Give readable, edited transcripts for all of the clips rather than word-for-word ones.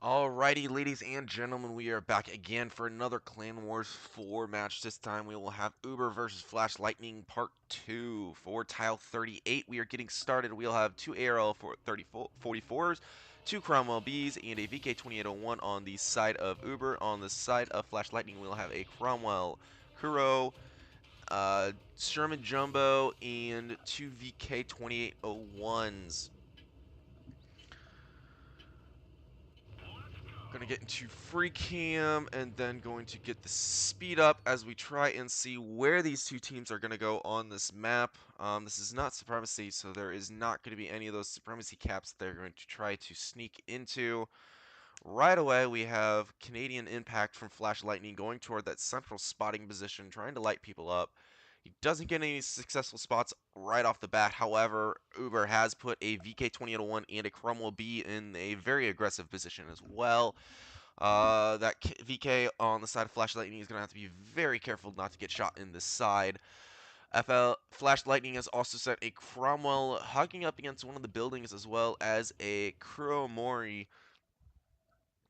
Alrighty, ladies and gentlemen, we are back again for another Clan Wars 4 match. This time we will have Uber versus Flash Lightning Part 2 for Tile 38. We are getting started. We'll have two ARL 44s, two Cromwell Bs, and a VK2801 on the side of Uber. On the side of Flash Lightning, we'll have a Cromwell Kuro, Sherman Jumbo, and two VK2801s. Going to get into free cam and then going to get the speed up as we try and see where these two teams are going to go on this map. This is not supremacy, so there is not going to be any of those supremacy caps that they're going to try to sneak into. Right away, we have Canadian Impact from Flash Lightning going toward that central spotting position, trying to light people up. He doesn't get any successful spots right off the bat. However, Uber has put a VK2801 and a Cromwell B in a very aggressive position as well. That VK on the side of Flash Lightning is going to have to be very careful not to get shot in this side. Flash Lightning has also set a Cromwell hugging up against one of the buildings as well as a Kuromori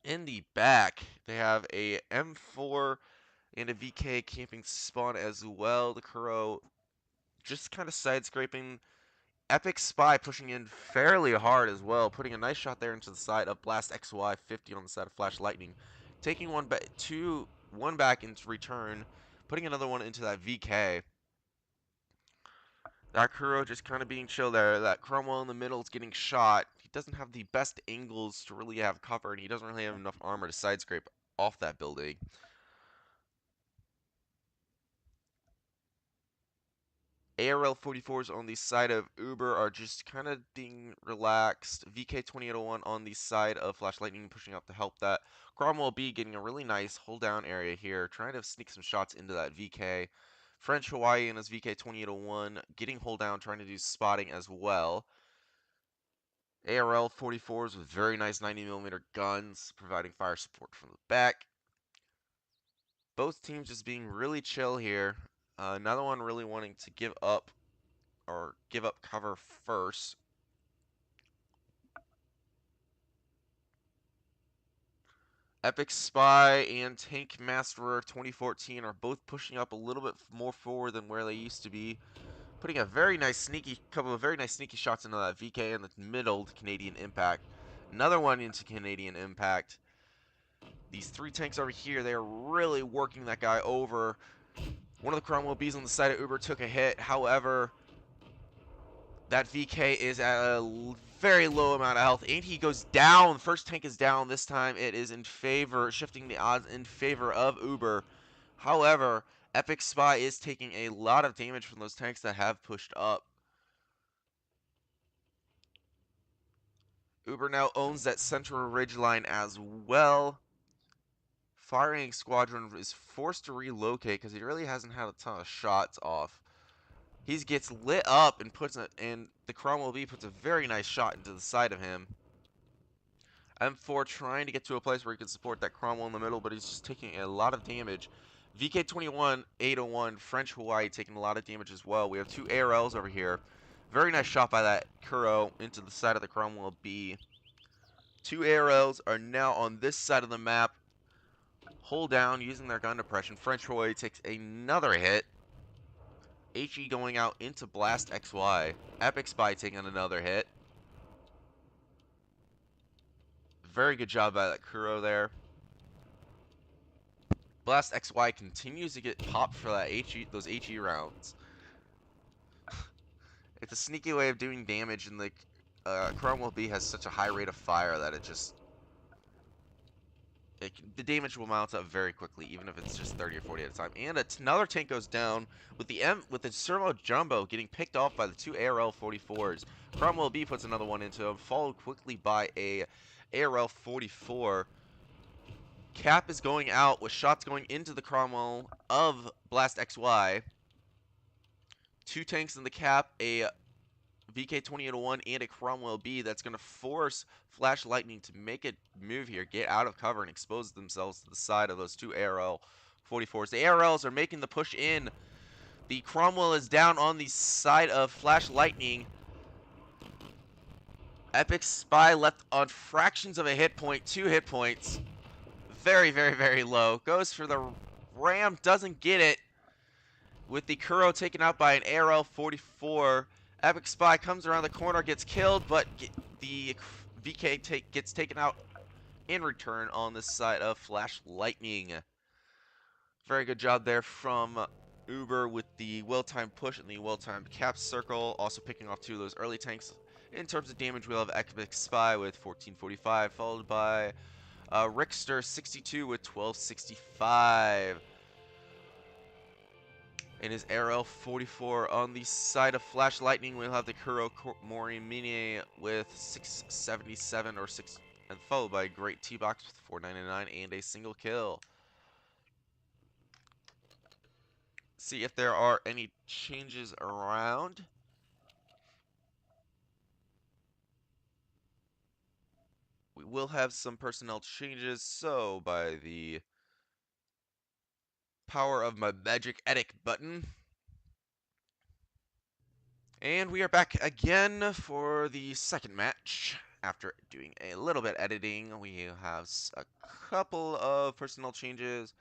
in the back. They have a M4 and a VK camping spawn as well. The Kuro just kind of side scraping. Epic Spy pushing in fairly hard as well, putting a nice shot there into the side of Blast XY 50 on the side of Flash Lightning, taking one back into return, putting another one into that VK. That Kuro just kind of being chill there. That Cromwell in the middle is getting shot. He doesn't have the best angles to really have cover, and he doesn't really have enough armor to side scrape off that building. ARL 44s on the side of Uber are just kind of being relaxed. VK 2801 on the side of Flash Lightning pushing up to help that. Cromwell B getting a really nice hold down area here, trying to sneak some shots into that VK. French Hawaii and his VK 2801 getting hold down, trying to do spotting as well. ARL 44s with very nice 90mm guns, providing fire support from the back. Both teams just being really chill here. Another one really wanting to give up cover first. Epic Spy and Tank Masterer 2014 are both pushing up a little bit more forward than where they used to be, putting a couple of very nice sneaky shots into that VK in the middle to Canadian Impact. Another one into Canadian Impact. These three tanks over here, they are really working that guy over. One of the Cromwell Bs on the side of Uber took a hit. However, that VK is at a very low amount of health, and he goes down. First tank is down. This time it is shifting the odds in favor of Uber. However, Epic Spy is taking a lot of damage from those tanks that have pushed up. Uber now owns that central ridge line as well. Firing Squadron is forced to relocate because he really hasn't had a ton of shots off. He gets lit up and the Cromwell B puts a very nice shot into the side of him. M4 trying to get to a place where he can support that Cromwell in the middle, but he's just taking a lot of damage. VK21 801 French Hawaii taking a lot of damage as well. We have two ARLs over here. Very nice shot by that Kuro into the side of the Cromwell B. Two ARLs are now on this side of the map. Hold down using their gun depression. French Hawaii takes another hit. HE going out into Blast XY. Epic Spy taking another hit. Very good job by that Kuro there. Blast XY continues to get popped for those HE rounds. It's a sneaky way of doing damage, and the Cromwell B has such a high rate of fire that the damage will mount up very quickly, even if it's just 30 or 40 at a time. And another tank goes down with the Servo Jumbo getting picked off by the two ARL 44s. Cromwell B puts another one into him, followed quickly by a ARL 44. Cap is going out with shots going into the Cromwell of Blast XY. Two tanks in the Cap, a VK2801 and a Cromwell B that's going to force Flash Lightning to make a move here, get out of cover, and expose themselves to the side of those two ARL 44s. The ARLs are making the push in. The Cromwell is down on the side of Flash Lightning. Epic Spy left on fractions of a hit point, 2 hit points. Very, very, very low. Goes for the ram, doesn't get it. With the Kuro taken out by an ARL-44. Epic Spy comes around the corner, gets killed, but the VK gets taken out in return on this side of Flash Lightning. Very good job there from Uber with the well-timed push and the well-timed cap circle, also picking off 2 of those early tanks. In terms of damage, we'll have Epic Spy with 1445, followed by Rickster 62 with 1265. In his Arrow 44 on the side of Flash Lightning, we'll have the Kuro Morimine with 677 or 6, and followed by a great T-Box with 499 and a single kill. See if there are any changes around. We will have some personnel changes, so by the power of my magic edit button. And we are back again for the second match. After doing a little bit editing, we have a couple of personnel changes.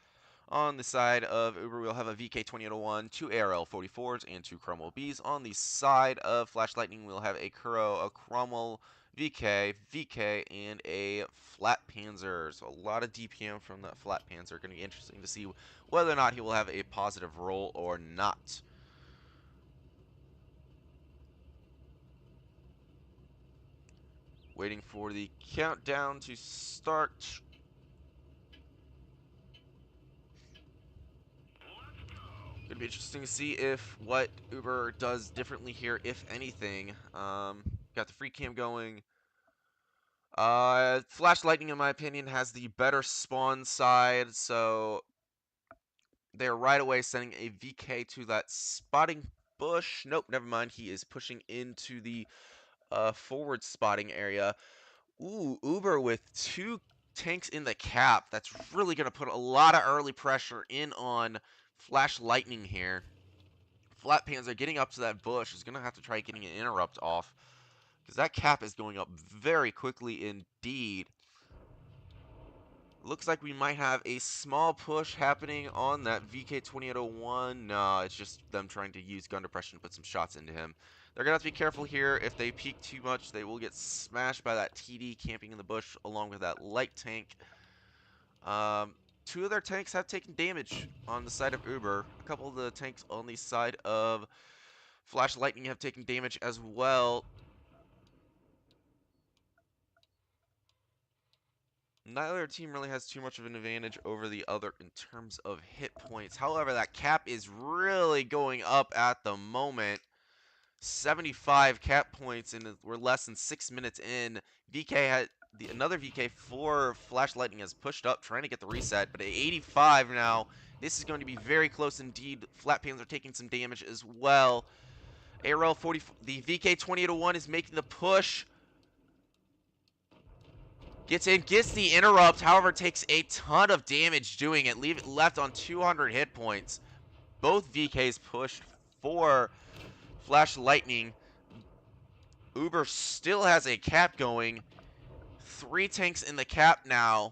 On the side of Uber, we'll have a VK2801, 2 ARL-44s, and 2 Cromwell Bs. On the side of Flash Lightning, we'll have a Kuro, a Cromwell, VK, and a Flat Panzer. So a lot of DPM from that Flat Panzer. Going to be interesting to see whether or not he will have a positive roll or not. Waiting for the countdown to start. Gonna be interesting to see if what Uber does differently here, if anything. Got the free cam going. Flash Lightning, in my opinion, has the better spawn side, so they're right away sending a VK to that spotting bush. Nope, never mind. He is pushing into the forward spotting area. Ooh, Uber with 2 tanks in the cap. That's really going to put a lot of early pressure in on Flash Lightning here. Flat Panzer getting up to that bush is going to have to try getting an interrupt off, because that cap is going up very quickly indeed. Looks like we might have a small push happening on that VK2801. No, it's just them trying to use gun depression to put some shots into him. They're going to have to be careful here. If they peek too much, they will get smashed by that TD camping in the bush along with that light tank. 2 of their tanks have taken damage on the side of Uber. A couple of the tanks on the side of Flash Lightning have taken damage as well. Neither team really has too much of an advantage over the other in terms of hit points. However, that cap is really going up at the moment. 75 cap points, and we're less than 6 minutes in. VK had another VK for Flash Lightning has pushed up, trying to get the reset, but at 85 now, this is going to be very close indeed. Flat Pans are taking some damage as well. ARL 40, the VK 2801 is making the push. Gets in, gets the interrupt, however, takes a ton of damage doing it, leave it left on 200 hit points. Both VKs pushed for Flash Lightning. Uber still has a cap going. 3 tanks in the cap now.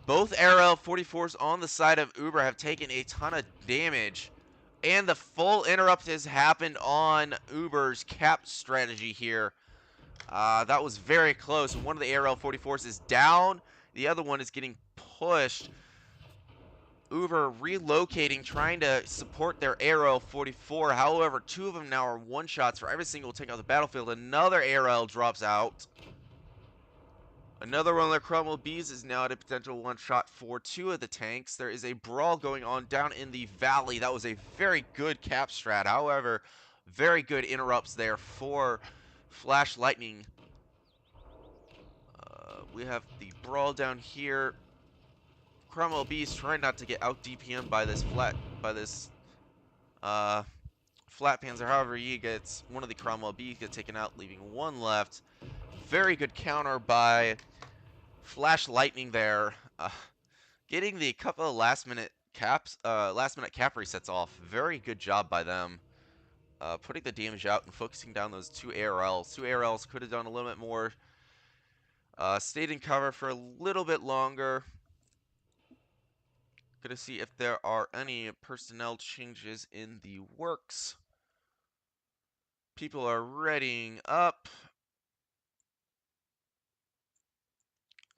Both Arrow 44s on the side of Uber have taken a ton of damage. And the full interrupt has happened on Uber's cap strategy here. That was very close. One of the ARL 44s is down. The other one is getting pushed. Uber relocating, trying to support their ARL 44. However, 2 of them now are one-shots for every single tank on the battlefield. Another ARL drops out. Another one of their Cromwell Bs is now at a potential one-shot for 2 of the tanks. There is a brawl going on down in the valley. That was a very good cap strat. However, very good interrupts there for Flash Lightning. We have the brawl down here. Cromwell B's trying not to get out DPM by this flat Panzer. However, he gets one of the Cromwell B's get taken out, leaving 1 left. Very good counter by Flash Lightning there, getting the couple of last minute cap resets off. Very good job by them. putting the damage out and focusing down those two ARLs. Two ARLs could have done a little bit more. Stayed in cover for a little bit longer. Gonna see if there are any personnel changes in the works. People are readying up.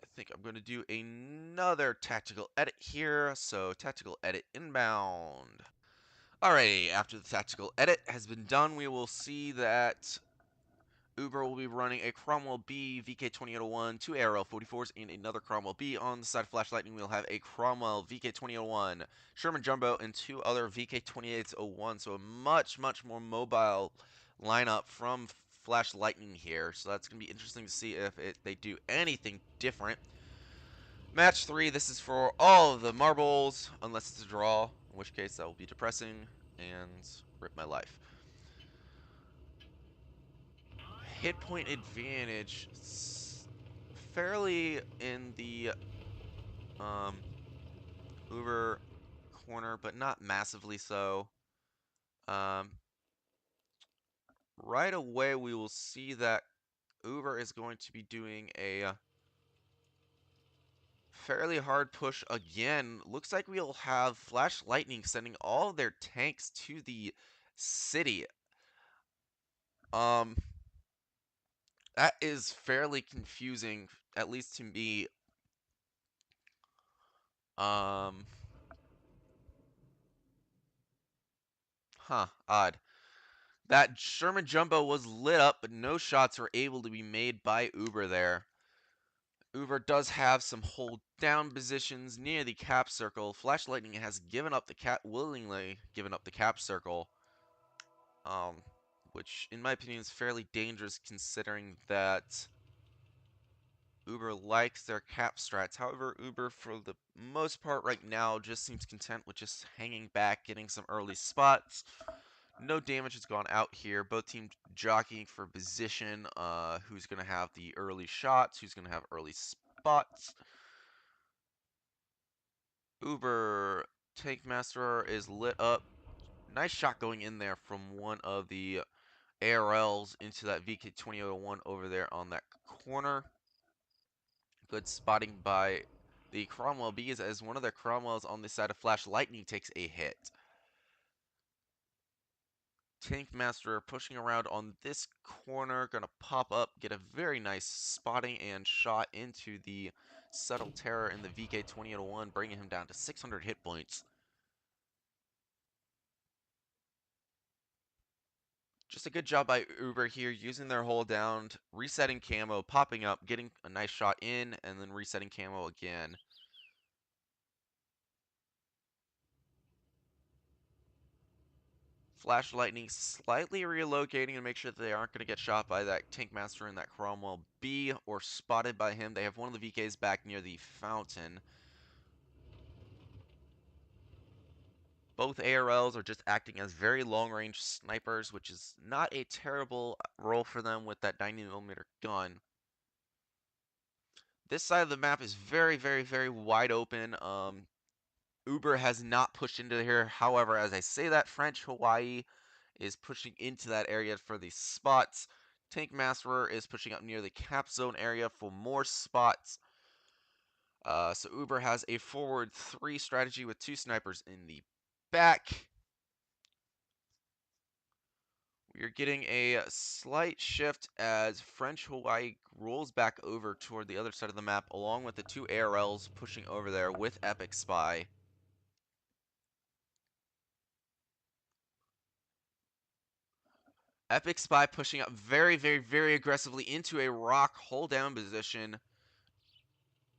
I think I'm gonna do another tactical edit here. So tactical edit inbound. Alrighty, after the tactical edit has been done, we will see that Uber will be running a Cromwell B VK2801, two ARL 44s, and another Cromwell B. On the side of Flash Lightning, we'll have a Cromwell VK2001, Sherman Jumbo, and two other VK2801. So a much, much more mobile lineup from Flash Lightning here. So that's going to be interesting to see if they do anything different. Match 3, this is for all of the marbles, unless it's a draw, in which case that will be depressing and rip my life. Hit point advantage fairly in the Uber corner, but not massively so. Right away, we will see that Uber is going to be doing a fairly hard push again. Looks like we'll have Flash Lightning sending all of their tanks to the city. That is fairly confusing, at least to me. Odd. That Sherman Jumbo was lit up, but no shots were able to be made by Uber there. Uber does have some hold down positions near the cap circle. Flash Lightning has given up the cap, willingly given up the cap circle. Which in my opinion is fairly dangerous considering that Uber likes their cap strats. However, Uber for the most part right now just seems content with just hanging back, getting some early spots. No damage has gone out here. Both teams jockeying for position. Who's going to have the early shots? Who's going to have early spots? Uber Tank Master is lit up. Nice shot going in there from one of the ARLs into that VK2001 over there on that corner. Good spotting by the Cromwell Bees as one of their Cromwells on the side of Flash Lightning takes a hit. Tank Master pushing around on this corner, gonna pop up, get a very nice spotting and shot into the Subtle Terror in the VK2001, bringing him down to 600 hit points. Just a good job by Uber here, using their hold down, resetting camo, popping up, getting a nice shot in, and then resetting camo again. Flash Lightning slightly relocating to make sure that they aren't going to get shot by that Tank Master and that Cromwell B or spotted by him. They have one of the VKs back near the fountain. Both ARLs are just acting as very long-range snipers, which is not a terrible role for them with that 90mm gun. This side of the map is very, very, very wide open. Uber has not pushed into here. However, as I say that, French Hawaii is pushing into that area for the spots. Tank Masterer is pushing up near the cap zone area for more spots. So Uber has a forward 3 strategy with 2 snipers in the back. We're getting a slight shift as French Hawaii rolls back over toward the other side of the map, along with the 2 ARLs pushing over there with Epic Spy. Epic Spy pushing up very, very, very aggressively into a rock hold down position.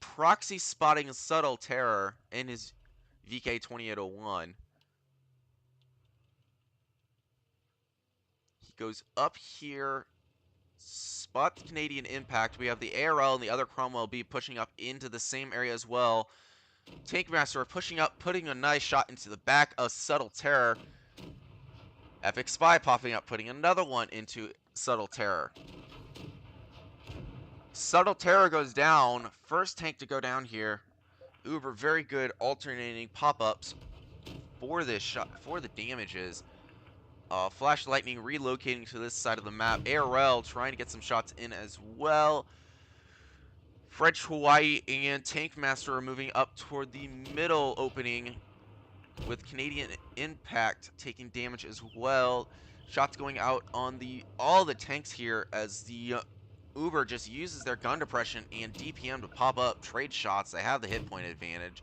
Proxy spotting a Subtle Terror in his VK2801. He goes up here, spots Canadian Impact. We have the ARL and the other Cromwell B pushing up into the same area as well. Tank Master pushing up, putting a nice shot into the back of Subtle Terror. Epic Spy popping up, putting another one into Subtle Terror. Subtle Terror goes down. First tank to go down here. Uber very good alternating pop-ups for this shot, for the damages. Flash Lightning relocating to this side of the map. ARL trying to get some shots in as well. French Hawaii and Tank Master are moving up toward the middle opening, with Canadian Impact taking damage as well. Shots going out on all the tanks here as the Uber just uses their gun depression and DPM to pop up trade shots. They have the hit point advantage.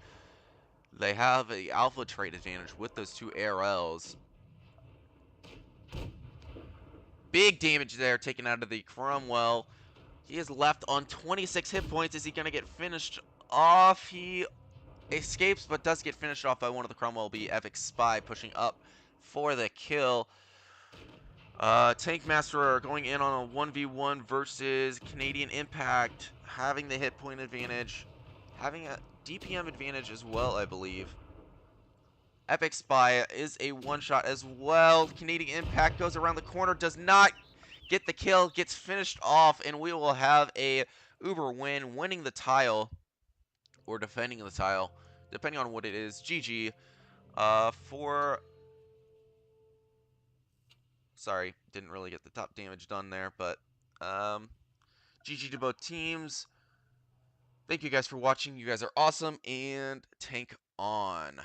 They have the alpha trade advantage with those two ARLs. Big damage there taken out of the Cromwell. He is left on 26 hit points. Is he going to get finished off? He escapes, but does get finished off by one of the Cromwell. Be Epic Spy pushing up for the kill. Tank Master are going in on a 1v1 versus Canadian Impact, having the hit point advantage, having a DPM advantage as well, I believe. Epic Spy is a one-shot as well. Canadian Impact goes around the corner, does not get the kill, gets finished off, and we will have a Uber win, winning the tile, or defending the tile, depending on what it is. GG. For... Sorry, didn't really get the top damage done there, but... GG to both teams. Thank you guys for watching. You guys are awesome, and tank on.